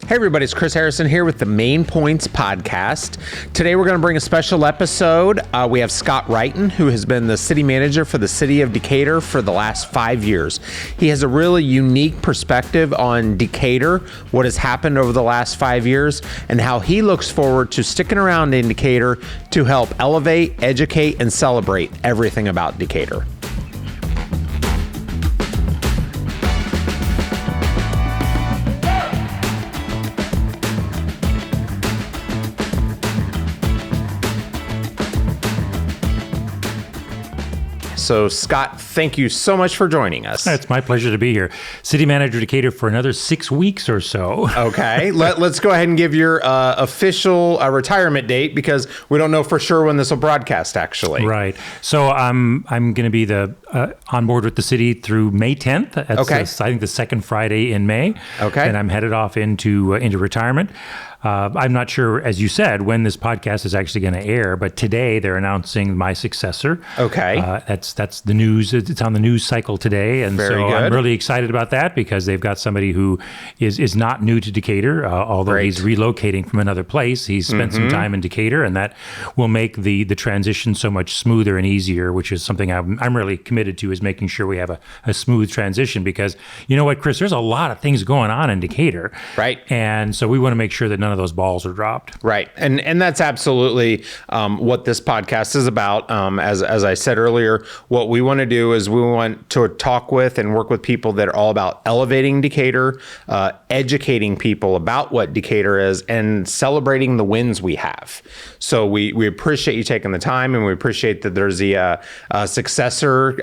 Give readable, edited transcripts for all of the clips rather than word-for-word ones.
Hey everybody, it's Chris Harrison here with the Main Points podcast. Today we're going to bring a special episode. We have Scott Wrighton, who has been the city manager for the city of Decatur for the last 5 years. He has a really unique perspective on Decatur, what has happened over the last 5 years, and how he looks forward to sticking around in Decatur to help elevate, educate, and celebrate everything about Decatur. So, Scott, thank you so much for joining us. It's my pleasure to be here. City Manager of Decatur for another 6 weeks or so. Okay, let's go ahead and give your official retirement date, because we don't know for sure when this will broadcast, actually. Right. So I'm going to be on board with the city through May 10th. That's okay. I think the second Friday in May. Okay. And I'm headed off into retirement. I'm not sure, as you said, when this podcast is actually going to air, but today they're announcing my successor. Okay. That's the news. It's on the news cycle today. And Very so good. I'm really excited about that, because they've got somebody who is not new to Decatur, although Great. he's relocating from another place. He's spent some time in Decatur, and that will make the transition so much smoother and easier, which is something I'm really committed to, is making sure we have a smooth transition, because you know what, Chris, there's a lot of things going on in Decatur. Right. And so we want to make sure that none of those balls are dropped. Right. And that's absolutely what this podcast is about. As I said earlier, what we want to do is we want to talk with and work with people that are all about elevating Decatur, educating people about what Decatur is, and celebrating the wins we have. So we appreciate you taking the time, and we appreciate that there's a successor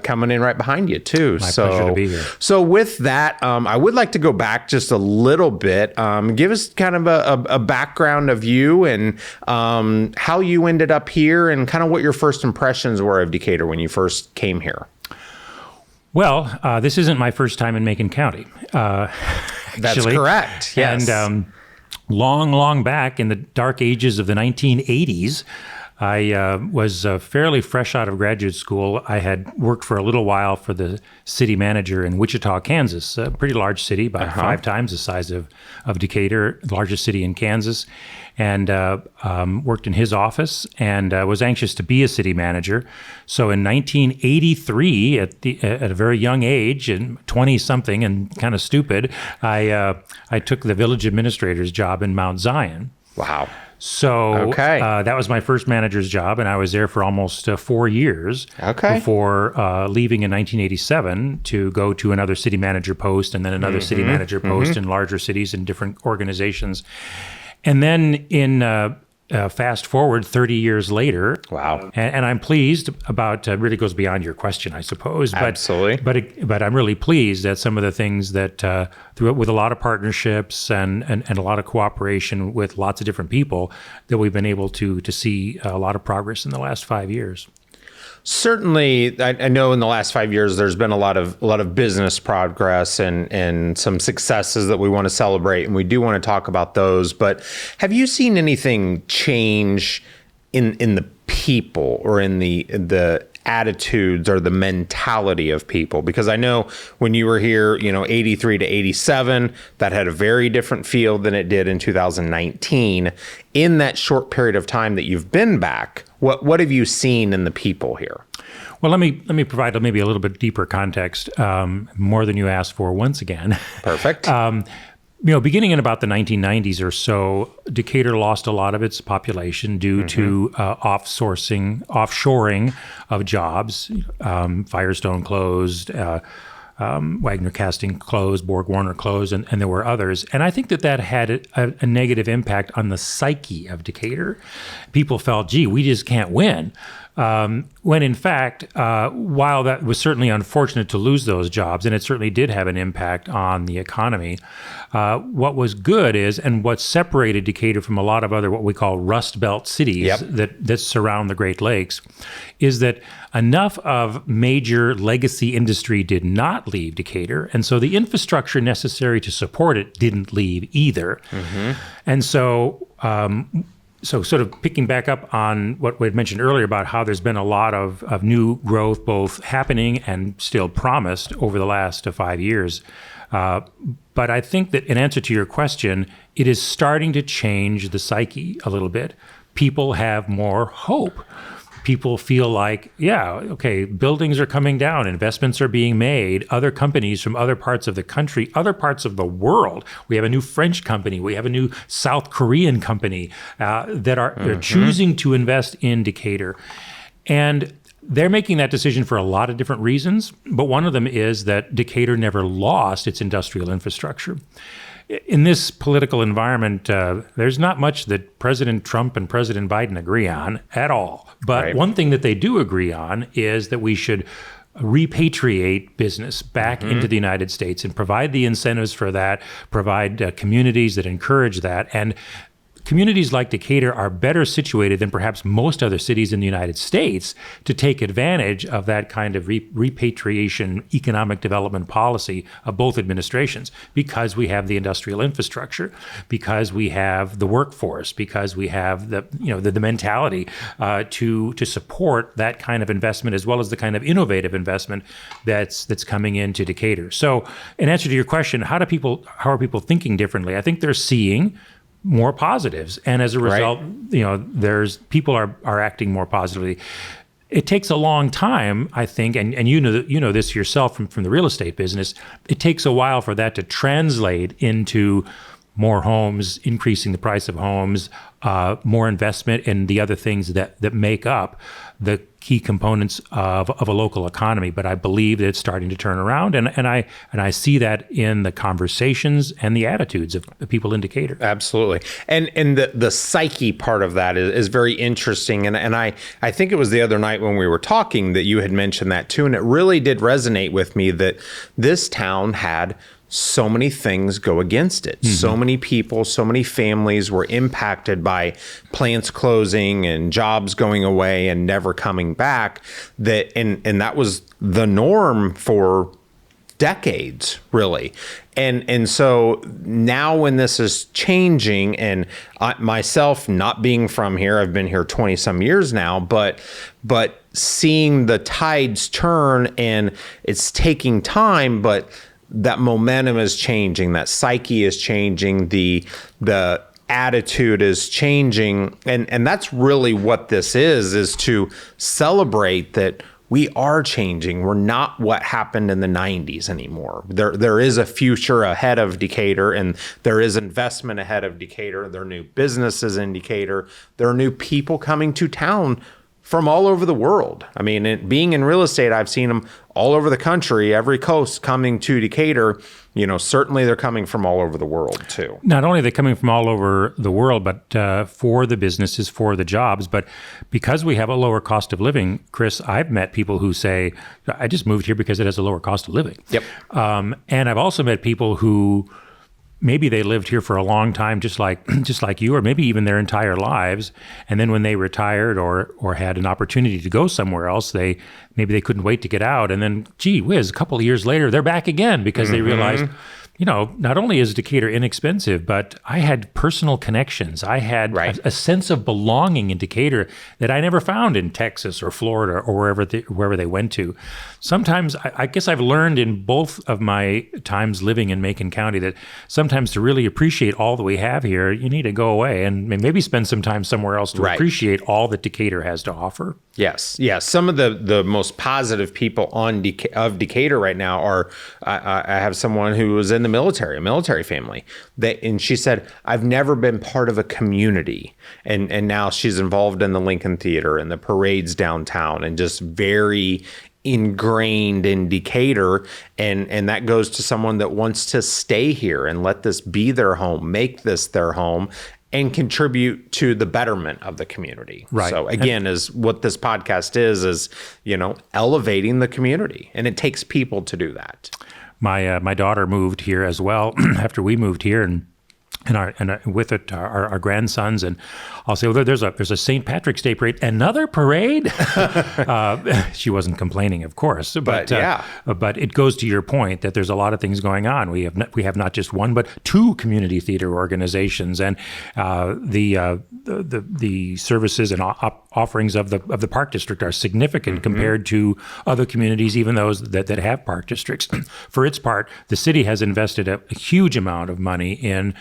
coming in right behind you too. My pleasure to be here. So with that, I would like to go back just a little bit. Give us kind of a background of you and how you ended up here, and kind of what your first impressions were of Decatur when you first came here. Well, this isn't my first time in Macon County. That's correct. Yes. And long back in the dark ages of the 1980s, I was fairly fresh out of graduate school. I had worked for a little while for the city manager in Wichita, Kansas, a pretty large city, about 5 times the size of Decatur, largest city in Kansas, and worked in his office, and was anxious to be a city manager. So in 1983, at a very young age, and 20-something and kind of stupid, I took the village administrator's job in Mount Zion. Wow. So that was my first manager's job, and I was there for almost 4 years before leaving in 1987 to go to another city manager post, and then another city manager post in larger cities and different organizations. And then in fast forward 30 years later. Wow. And I'm pleased about, really goes beyond your question, I suppose. But, absolutely. But I'm really pleased that some of the things that, with a lot of partnerships and a lot of cooperation with lots of different people, that we've been able to see a lot of progress in the last 5 years. Certainly, I know in the last 5 years there's been a lot of business progress and some successes that we want to celebrate, and we do want to talk about those. But have you seen anything change in the people, or in the attitudes or the mentality of people? Because I know when you were here, 83 to 87, that had a very different feel than it did in 2019. In that short period of time that you've been back, what have you seen in the people here? Well, let me provide maybe a little bit deeper context, more than you asked for once again. Perfect. Beginning in about the 1990s or so, Decatur lost a lot of its population due to offshoring of jobs. Firestone closed, Wagner Casting closed, Borg Warner closed, and there were others. And I think that had a negative impact on the psyche of Decatur. People felt, gee, we just can't win. When in fact, while that was certainly unfortunate to lose those jobs, and it certainly did have an impact on the economy, what was good is, and what separated Decatur from a lot of other what we call Rust Belt cities that surround the Great Lakes, is that enough of major legacy industry did not leave Decatur, and so the infrastructure necessary to support it didn't leave either. And so So sort of picking back up on what we had mentioned earlier about how there's been a lot of new growth both happening and still promised over the last 5 years, But I think that in answer to your question, it is starting to change the psyche a little bit. People have more hope. People feel like, yeah, okay, buildings are coming down, investments are being made, other companies from other parts of the country, other parts of the world. We have a new French company, we have a new South Korean company that are they're choosing to invest in Decatur. And they're making that decision for a lot of different reasons, but one of them is that Decatur never lost its industrial infrastructure. In this political environment, there's not much that President Trump and President Biden agree on at all. But one thing that they do agree on is that we should repatriate business back into the United States and provide the incentives for that, provide communities that encourage that. And communities like Decatur are better situated than perhaps most other cities in the United States to take advantage of that kind of repatriation economic development policy of both administrations, because we have the industrial infrastructure, because we have the workforce, because we have the mentality to support that kind of investment, as well as the kind of innovative investment that's coming into Decatur. So, in answer to your question, how are people thinking differently? I think they're seeing more positives, and as a result, there's people are acting more positively. It takes a long time, I think, and you know this yourself from the real estate business. It takes a while for that to translate into more homes, increasing the price of homes, more investment in the other things that make up the key components of a local economy. But I believe that it's starting to turn around, and I see that in the conversations and the attitudes of the people in Decatur. Absolutely. And the psyche part of that is very interesting. And I think it was the other night when we were talking that you had mentioned that too. And it really did resonate with me that this town had so many things go against it. So many people, so many families were impacted by plants closing and jobs going away and never coming back. And that was the norm for decades, really. And so now when this is changing, and myself not being from here, I've been here 20 some years now, but seeing the tides turn, and it's taking time, but that momentum is changing, that psyche is changing, the attitude is changing. And that's really what this is to celebrate that we are changing. We're not what happened in the 90s anymore. There is a future ahead of Decatur, and there is investment ahead of Decatur. There are new businesses in Decatur. There are new people coming to town from all over the world. I mean, being in real estate, I've seen them all over the country, every coast coming to Decatur. Certainly they're coming from all over the world too. Not only are they coming from all over the world, but for the businesses, for the jobs. But because we have a lower cost of living, Chris, I've met people who say, I just moved here because it has a lower cost of living. Yep. And I've also met people who maybe they lived here for a long time, just like you, or maybe even their entire lives. And then when they retired or had an opportunity to go somewhere else, maybe they couldn't wait to get out. And then, gee whiz, a couple of years later, they're back again because they realized, not only is Decatur inexpensive, but I had personal connections. I had a sense of belonging in Decatur that I never found in Texas or Florida or wherever they went to. Sometimes, I guess I've learned in both of my times living in Macon County that sometimes to really appreciate all that we have here, you need to go away and maybe spend some time somewhere else to appreciate all that Decatur has to offer. Yes. Some of the most positive people of Decatur right now are, I have someone who was in the military, a military family, and she said, I've never been part of a community. And now she's involved in the Lincoln Theater and the parades downtown, and just very ingrained in Decatur. And that goes to someone that wants to stay here and let this be their home, make this their home, and contribute to the betterment of the community. Right. So again, is what this podcast is elevating the community, and it takes people to do that. My daughter moved here as well after we moved here, and with it our grandsons, and I'll say, well, there's a St. Patrick's Day parade, another parade. She wasn't complaining, of course, but it goes to your point that there's a lot of things going on. We have not just one, but two community theater organizations, and the services and offerings of the park district are significant compared to other communities, even those that have park districts. For its part, the city has invested a huge amount of money in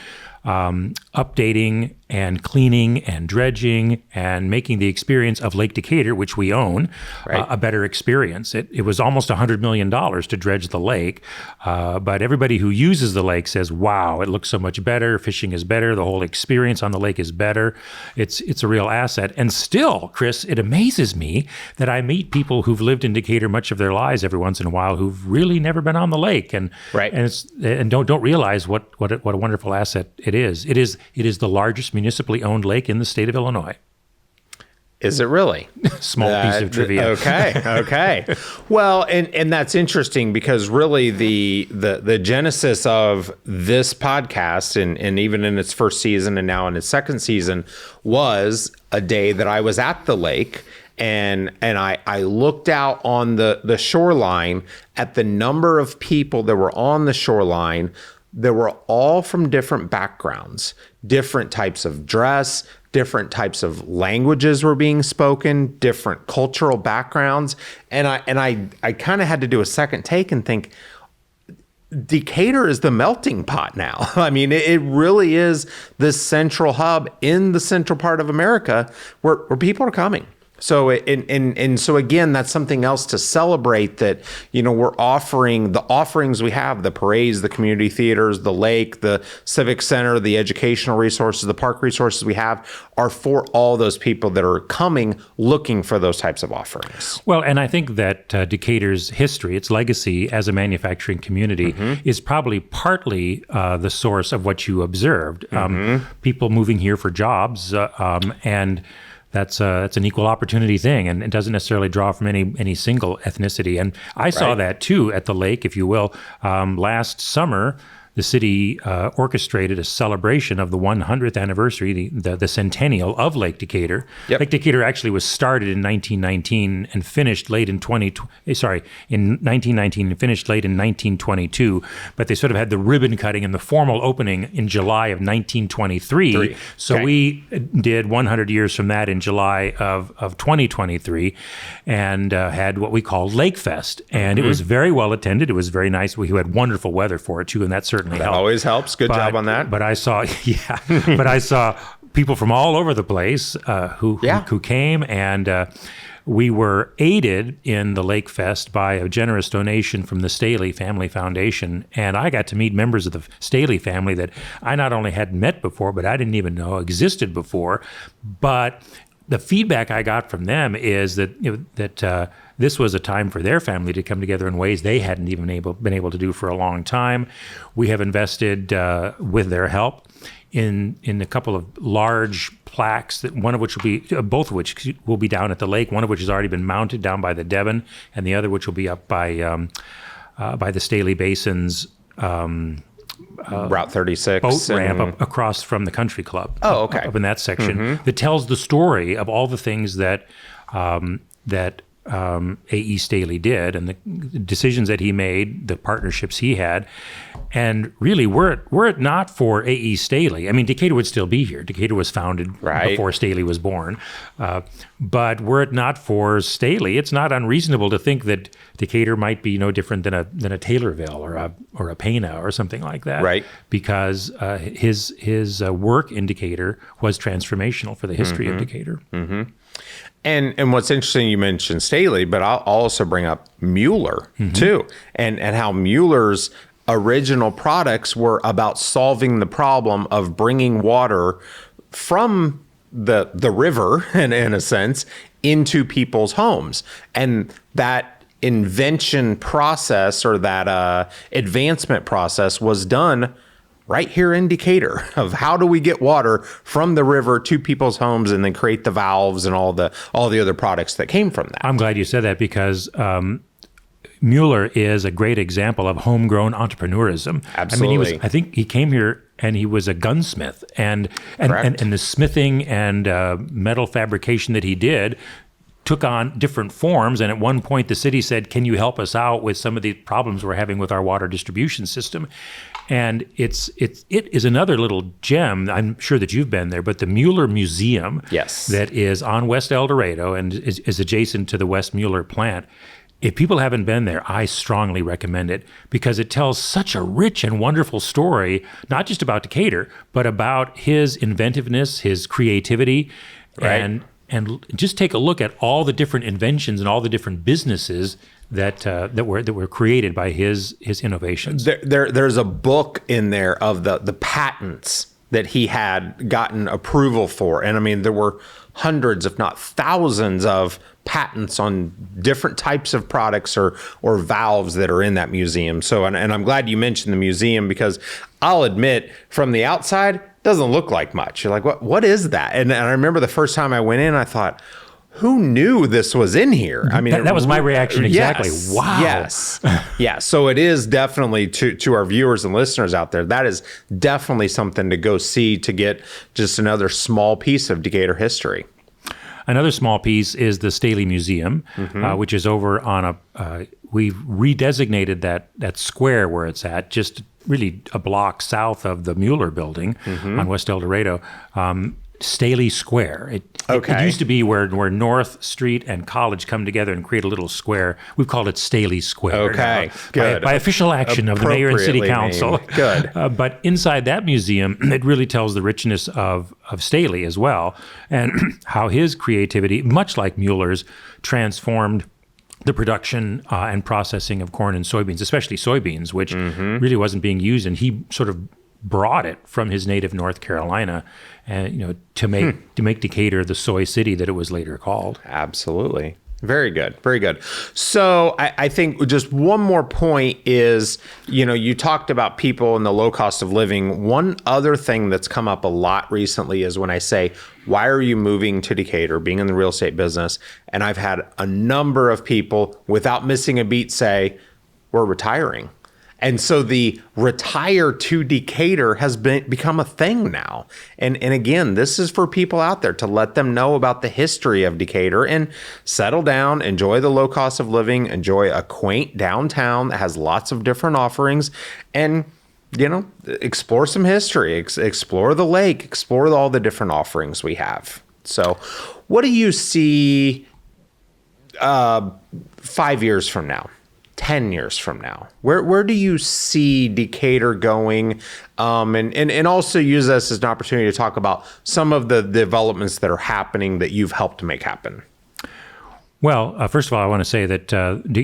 updating and cleaning and dredging and making the experience of Lake Decatur, which we own, a better experience. It was almost $100 million to dredge the lake, but everybody who uses the lake says, wow, it looks so much better, fishing is better, the whole experience on the lake is better. It's a real asset. And still, Chris, it amazes me that I meet people who've lived in Decatur much of their lives every once in a while who've really never been on the lake and don't realize what a wonderful asset it is. It is the largest municipally owned lake in the state of Illinois. Is it really? Small piece of trivia. Okay. Well, and that's interesting because really the genesis of this podcast and even in its first season and now in its second season was a day that I was at the lake and I looked out on the shoreline at the number of people that were on the shoreline. They were all from different backgrounds, different types of dress, different types of languages were being spoken, different cultural backgrounds. And I kind of had to do a second take and think, Decatur is the melting pot now. I mean, it really is this central hub in the central part of America where people are coming. So and so again, that's something else to celebrate that, we're offering the offerings we have, the parades, the community theaters, the lake, the civic center, the educational resources, the park resources we have are for all those people that are coming looking for those types of offerings. Well, and I think that Decatur's history, its legacy as a manufacturing community is probably partly the source of what you observed. People moving here for jobs and that's an equal opportunity thing, and it doesn't necessarily draw from any single ethnicity. And I saw that too at the lake, if you will. Last summer, the city orchestrated a celebration of the 100th anniversary, the centennial of Lake Decatur. Yep. Lake Decatur actually was started in 1919 and finished late in 1919 and finished late in 1922. But they sort of had the ribbon cutting and the formal opening in July of 1923. So we did 100 years from that in July of 2023 and had what we called Lake Fest. And it was very well attended. It was very nice. We had wonderful weather for it too, and that certainly helped. Always helps. Good job on that. But I saw, but I saw people from all over the place who came, and we were aided in the Lake Fest by a generous donation from the Staley Family Foundation. And I got to meet members of the Staley family that I not only hadn't met before, but I didn't even know existed before. But the feedback I got from them is that this was a time for their family to come together in ways they hadn't even been able to do for a long time. We have invested with their help in a couple of large plaques, both of which will be down at the lake. One of which has already been mounted down by the Devon, and the other which will be up by the Staley Basin's Route 36 boat ramp up across from the country club. Oh, okay. Up in that section that tells the story of all the things that A.E. Staley did and the decisions that he made, the partnerships he had. And really, were it not for A.E. Staley, I mean, Decatur would still be here. Decatur was founded before Staley was born. But were it not for Staley, it's not unreasonable to think that Decatur might be no different than a Taylorville or a Pana or something like that. Right. Because his work in Decatur was transformational for the history of Decatur. And what's interesting, you mentioned Staley, but I'll also bring up Mueller too, and how Mueller's original products were about solving the problem of bringing water from the river, in a sense, into people's homes. And that invention process or that advancement process was done right here in Decatur of how do we get water from the river to people's homes and then create the valves and all the other products that came from that. I'm glad you said that because Mueller is a great example of homegrown entrepreneurism. Absolutely. I mean, I think he came here and he was a gunsmith and the smithing and metal fabrication that he did took on different forms. And at one point, the city said, can you help us out with some of the problems we're having with our water distribution system? And it is another little gem. I'm sure that you've been there, but the Mueller Museum, Yes, that is on West El Dorado and is adjacent to the West Mueller plant. If people haven't been there, I strongly recommend it because it tells such a rich and wonderful story, not just about Decatur, but about his inventiveness, his creativity, Right. and just take a look at all the different inventions and all the different businesses that were created by his innovations. there's a book in there of the patents that he had gotten approval for, and I mean there were hundreds, if not thousands, of patents on different types of products or valves that are in that museum. So, and I'm glad you mentioned the museum because I'll admit from the outside, it doesn't look like much. You're like, what is that? And I remember the first time I went in, I thought, who knew this was in here? I mean, that was my reaction exactly. Yes, wow. Yes. Yeah. So it is definitely to our viewers and listeners out there, that is definitely something to go see to get just another small piece of Decatur history. Another small piece is the Staley Museum, which is over on we've redesignated that square where it's at, just really a block south of the Mueller building on West El Dorado. Staley Square. It used to be where North Street and College come together and create a little square. We've called it Staley Square. Okay, good. By official action of the mayor and city council. Good. But inside that museum, it really tells the richness of Staley as well, and how his creativity, much like Mueller's, transformed the production and processing of corn and soybeans, especially soybeans, which really wasn't being used, and he sort of brought it from his native North Carolina, and to make Decatur the soy city that it was later called. Absolutely. Very good. Very good. So I think just one more point is, you talked about people and the low cost of living. One other thing that's come up a lot recently is when I say, why are you moving to Decatur, being in the real estate business? And I've had a number of people, without missing a beat, say, we're retiring. And so the retire to Decatur has become a thing now. And again, this is for people out there to let them know about the history of Decatur and settle down, enjoy the low cost of living, enjoy a quaint downtown that has lots of different offerings, and explore some history, explore the lake, explore all the different offerings we have. So what do you see 5 years from now? 10 years from now, where do you see Decatur going? And also use this as an opportunity to talk about some of the developments that are happening that you've helped make happen. Well, first of all, I want to say that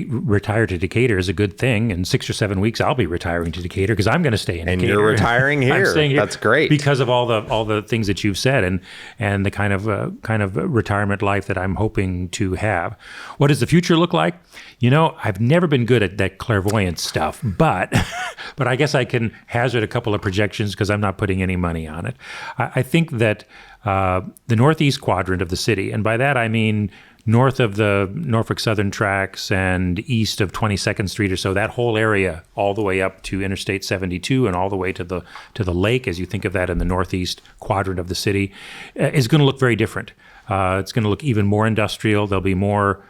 retire to Decatur is a good thing. In 6 or 7 weeks, I'll be retiring to Decatur because I'm going to stay in Decatur. And you're retiring here. I'm staying here. That's great because of all the things that you've said and the kind of retirement life that I'm hoping to have. What does the future look like? I've never been good at that clairvoyant stuff, but I guess I can hazard a couple of projections because I'm not putting any money on it. I think that the northeast quadrant of the city, and by that I mean north of the Norfolk Southern tracks and east of 22nd Street or so, that whole area all the way up to Interstate 72 and all the way to the lake, as you think of that in the northeast quadrant of the city, is going to look very different. It's going to look even more industrial. There'll be more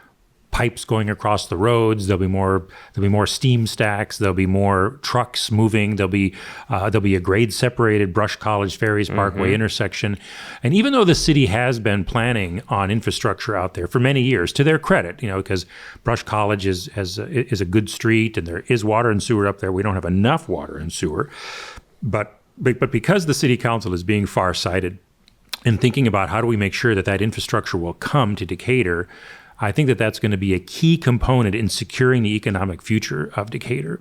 pipes going across the roads. There'll be more steam stacks. There'll be more trucks moving. There'll be a grade separated Brush College Ferries Parkway intersection. And even though the city has been planning on infrastructure out there for many years, to their credit, because Brush College is a good street and there is water and sewer up there. We don't have enough water and sewer, but because the city council is being farsighted and thinking about how do we make sure that infrastructure will come to Decatur, I think that that's going to be a key component in securing the economic future of Decatur.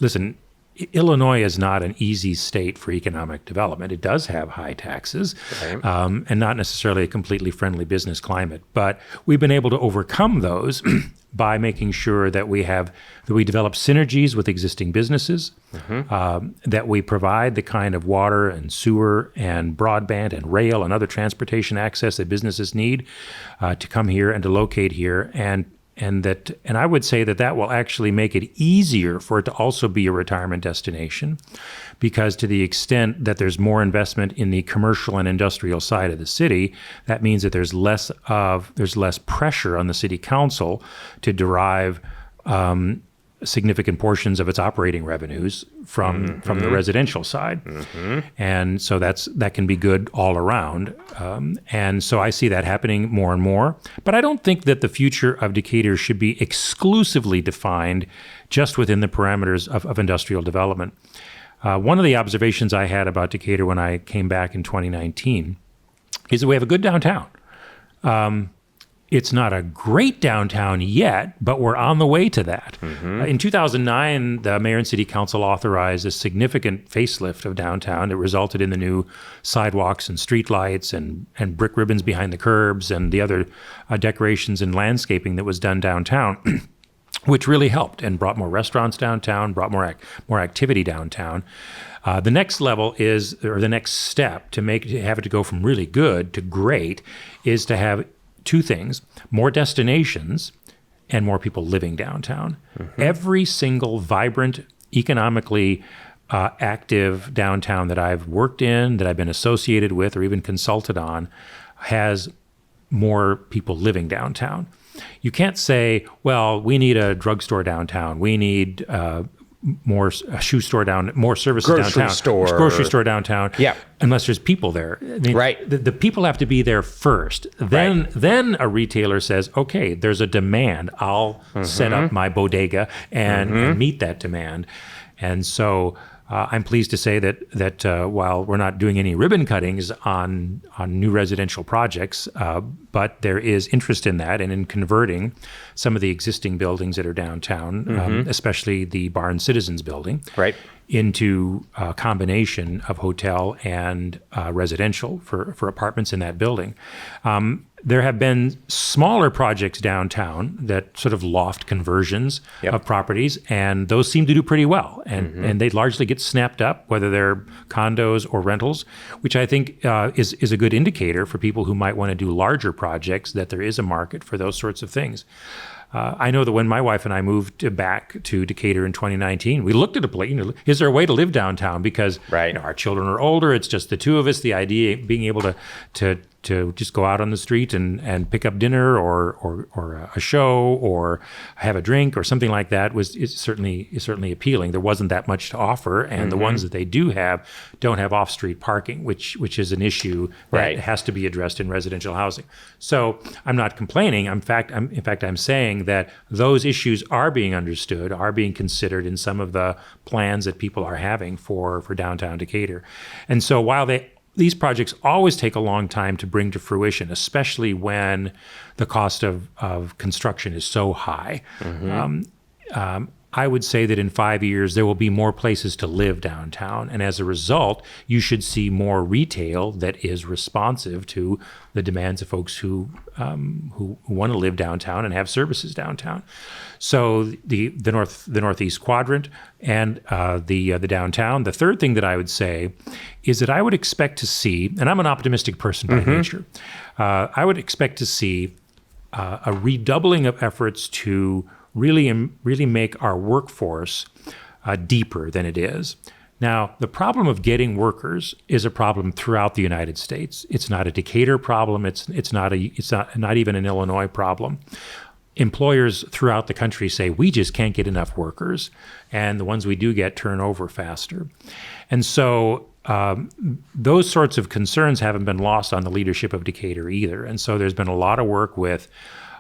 Listen, Illinois is not an easy state for economic development. It does have high taxes, right, and not necessarily a completely friendly business climate. But we've been able to overcome those by making sure that we develop synergies with existing businesses, that we provide the kind of water and sewer and broadband and rail and other transportation access that businesses need to come here and to locate here, and I would say that will actually make it easier for it to also be a retirement destination, because to the extent that there's more investment in the commercial and industrial side of the city, that means that there's less pressure on the city council to derive significant portions of its operating revenues from the residential side, and so that can be good all around. And so I see that happening more and more. But I don't think that the future of Decatur should be exclusively defined just within the parameters of industrial development. One of the observations I had about Decatur when I came back in 2019 is that we have a good downtown. It's not a great downtown yet, but we're on the way to that. In 2009, the mayor and city council authorized a significant facelift of downtown that resulted in the new sidewalks and streetlights and brick ribbons behind the curbs and the other decorations and landscaping that was done downtown, which really helped and brought more restaurants downtown, brought more activity downtown. The next level is, or the next step to have it to go from really good to great, is to have two things: more destinations and more people living downtown. Every single vibrant, economically active downtown that I've worked in, that I've been associated with, or even consulted on, has more people living downtown. You can't say, well, we need a drugstore downtown. We need more shoe store down, more services grocery downtown, grocery store downtown. Yeah, unless there's people there. I mean, right. The people have to be there first. Then a retailer says, okay, there's a demand. I'll set up my bodega and meet that demand. And so I'm pleased to say that while we're not doing any ribbon cuttings on new residential projects, but there is interest in that and in converting some of the existing buildings that are downtown, especially the Barn Citizens building, into a combination of hotel and residential for apartments in that building. There have been smaller projects downtown that sort of loft conversions of properties, and those seem to do pretty well. And they largely get snapped up, whether they're condos or rentals, which I think is a good indicator for people who might want to do larger projects, that there is a market for those sorts of things. I know that when my wife and I moved back to Decatur in 2019, we looked at a place, is there a way to live downtown? Because our children are older, it's just the two of us. The idea being able to just go out on the street and pick up dinner or a show or have a drink or something like that is certainly appealing. There wasn't that much to offer, and the ones that they do have don't have off-street parking, which is an issue that has to be addressed in residential housing. So I'm not complaining. In fact, I'm saying that those issues are being understood, are being considered in some of the plans that people are having for downtown Decatur. And so while these projects always take a long time to bring to fruition, especially when the cost of construction is so high. I would say that in 5 years, there will be more places to live downtown. And as a result, you should see more retail that is responsive to the demands of folks who want to live downtown and have services downtown. So the northeast quadrant and the downtown. The third thing that I would say is that I would expect to see, and I'm an optimistic person by nature, I would expect to see a redoubling of efforts to really make our workforce deeper than it is. Now, the problem of getting workers is a problem throughout the United States. It's not a Decatur problem. It's not even an Illinois problem. Employers throughout the country say, we just can't get enough workers, and the ones we do get turn over faster. And so those sorts of concerns haven't been lost on the leadership of Decatur either. And so there's been a lot of work with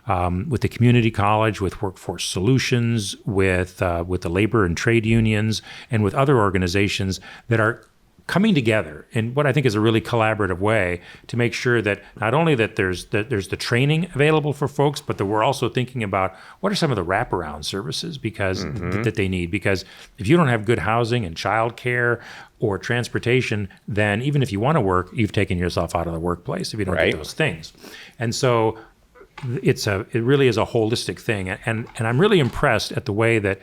the community college, with Workforce Solutions, with the labor and trade unions, and with other organizations that are coming together in what I think is a really collaborative way to make sure that not only that there's the training available for folks, but that we're also thinking about what are some of the wraparound services that they need. Because if you don't have good housing and childcare or transportation, then even if you want to work, you've taken yourself out of the workplace if you don't get those things. And so it really is a holistic thing, and I'm really impressed at the way that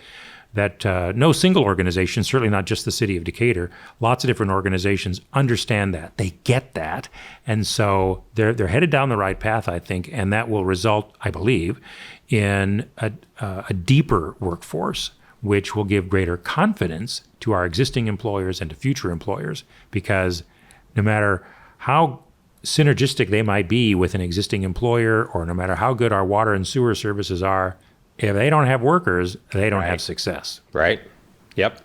no single organization, certainly not just the city of Decatur, lots of different organizations understand that. They get that, and so they're headed down the right path, I think, and that will result, I believe, in a deeper workforce, which will give greater confidence to our existing employers and to future employers, because no matter how synergistic they might be with an existing employer, or no matter how good our water and sewer services are, if they don't have workers, they don't have success. Right. Yep.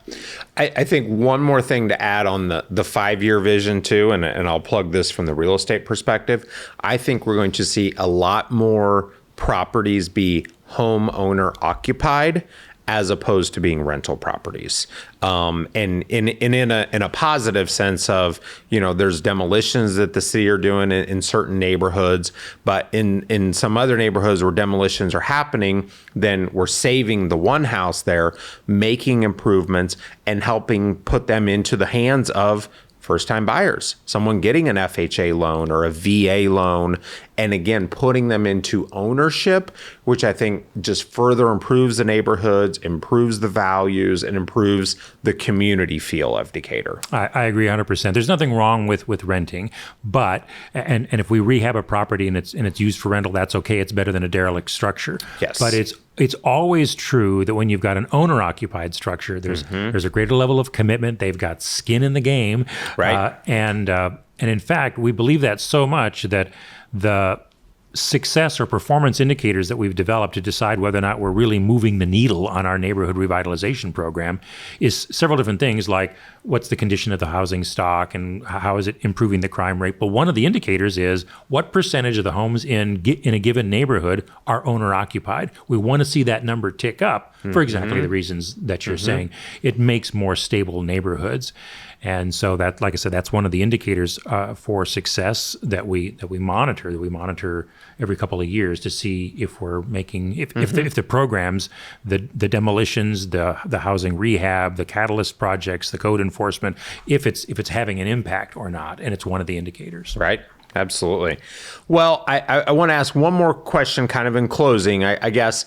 I think one more thing to add on the 5-year vision too, and I'll plug this from the real estate perspective. I think we're going to see a lot more properties be homeowner occupied as opposed to being rental properties. And in a positive sense of, there's demolitions that the city are doing in certain neighborhoods, but in some other neighborhoods where demolitions are happening, then we're saving the one house there, making improvements and helping put them into the hands of first-time buyers, someone getting an FHA loan or a VA loan, and again, putting them into ownership, which I think just further improves the neighborhoods, improves the values, and improves the community feel of Decatur. I agree 100%. There's nothing wrong with renting, but and if we rehab a property and it's used for rental, that's okay. It's better than a derelict structure. Yes. But it's always true that when you've got an owner-occupied structure, there's a greater level of commitment. They've got skin in the game, right? And in fact, we believe that so much that the success or performance indicators that we've developed to decide whether or not we're really moving the needle on our neighborhood revitalization program is several different things, like what's the condition of the housing stock and how is it improving the crime rate. But one of the indicators is what percentage of the homes in a given neighborhood are owner occupied. We want to see that number tick up for exactly the reasons that you're saying. It makes more stable neighborhoods. And so that, like I said, that's one of the indicators for success that we monitor. That we monitor every couple of years to see if we're making if the programs, the demolitions, the housing rehab, the catalyst projects, the code enforcement, if it's having an impact or not. And it's one of the indicators. Right. Absolutely. Well, I want to ask one more question, kind of in closing. I guess.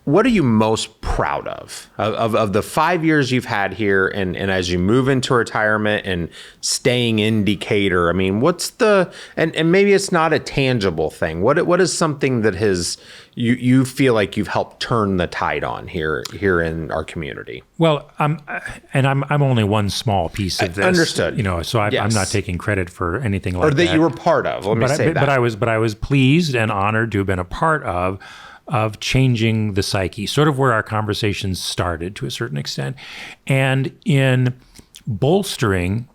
What are you most proud of the 5 years you've had here, and as you move into retirement and staying in Decatur? I mean, what's and maybe it's not a tangible thing. What is something that you feel like you've helped turn the tide on here in our community? Well, I'm only one small piece of this. Understood. So I'm not taking credit for anything like that. Or that you were part of. Let me say that. But I was pleased and honored to have been a part of changing the psyche, sort of where our conversations started to a certain extent. And in bolstering,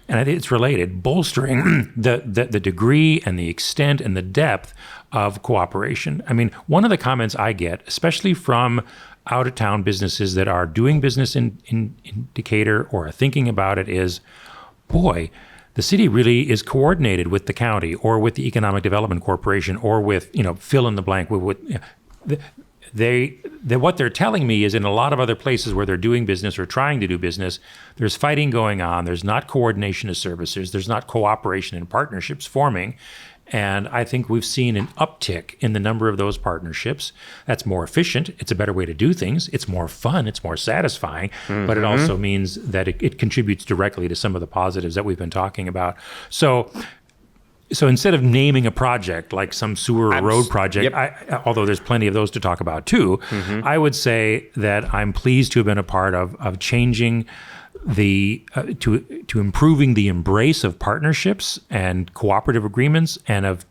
and I think it's related, bolstering the degree and the extent and the depth of cooperation. I mean, one of the comments I get, especially from out-of-town businesses that are doing business in Decatur or are thinking about it, is, boy, the city really is coordinated with the county or with the Economic Development Corporation or with, fill in the blank. What they're telling me is in a lot of other places where they're doing business or trying to do business, there's fighting going on. There's not coordination of services. There's not cooperation and partnerships forming. And I think we've seen an uptick in the number of those partnerships. That's more efficient. It's a better way to do things. It's more fun. It's more satisfying. But it also means that it contributes directly to some of the positives that we've been talking about. So instead of naming a project like some sewer or road project, although there's plenty of those to talk about too, I would say that I'm pleased to have been a part of changing to improving the embrace of partnerships and cooperative agreements and of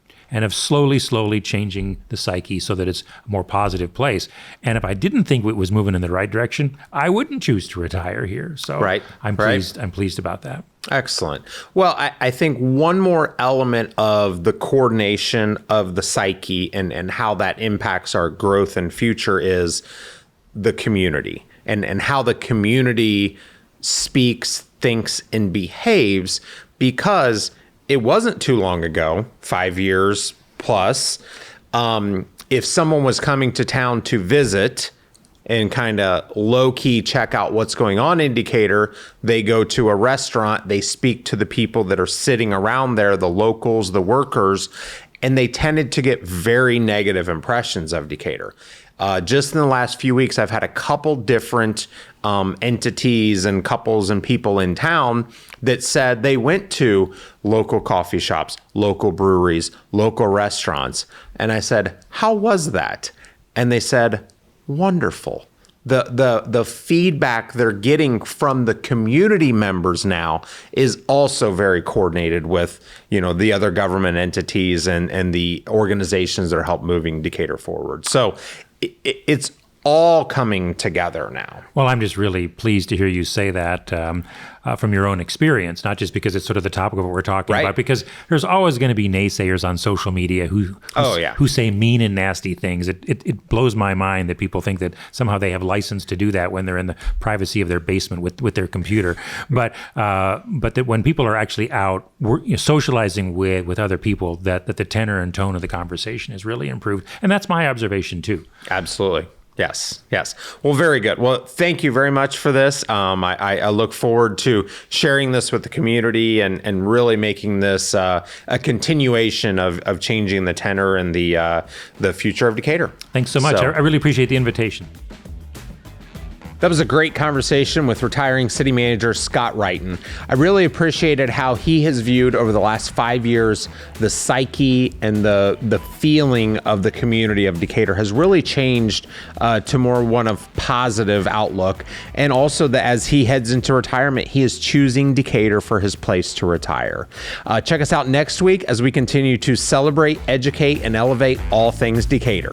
slowly changing the psyche so that it's a more positive place. And if I didn't think it was moving in the right direction, I wouldn't choose to retire here. So I'm pleased about that. Excellent. Well, I think one more element of the coordination of the psyche and how that impacts our growth and future is the community and how the community speaks, thinks, and behaves, because it wasn't too long ago, 5 years plus, if someone was coming to town to visit and kind of low-key check out what's going on in Decatur, they go to a restaurant, they speak to the people that are sitting around there, the locals, the workers, and they tended to get very negative impressions of Decatur. Just in the last few weeks, I've had a couple different entities and couples and people in town that said they went to local coffee shops, local breweries, local restaurants. And I said, how was that? And they said, wonderful. The feedback they're getting from the community members now is also very coordinated with, the other government entities and the organizations that are help moving Decatur forward. So it's all coming together now. Well, I'm just really pleased to hear you say that from your own experience, not just because it's sort of the topic of what we're talking about, because there's always going to be naysayers on social media who say mean and nasty things. It blows my mind that people think that somehow they have license to do that when they're in the privacy of their basement with their computer. But that when people are actually out socializing with other people, that the tenor and tone of the conversation is really improved. And that's my observation too. Absolutely. Yes. Well, very good. Well, thank you very much for this. I look forward to sharing this with the community and really making this a continuation of changing the tenor and the future of Decatur. Thanks so much. I really appreciate the invitation. That was a great conversation with retiring City Manager Scott Wrighton. I really appreciated how he has viewed over the last 5 years the psyche and the feeling of the community of Decatur has really changed to more one of positive outlook. And also that as he heads into retirement, he is choosing Decatur for his place to retire. Check us out next week as we continue to celebrate, educate, and elevate all things Decatur.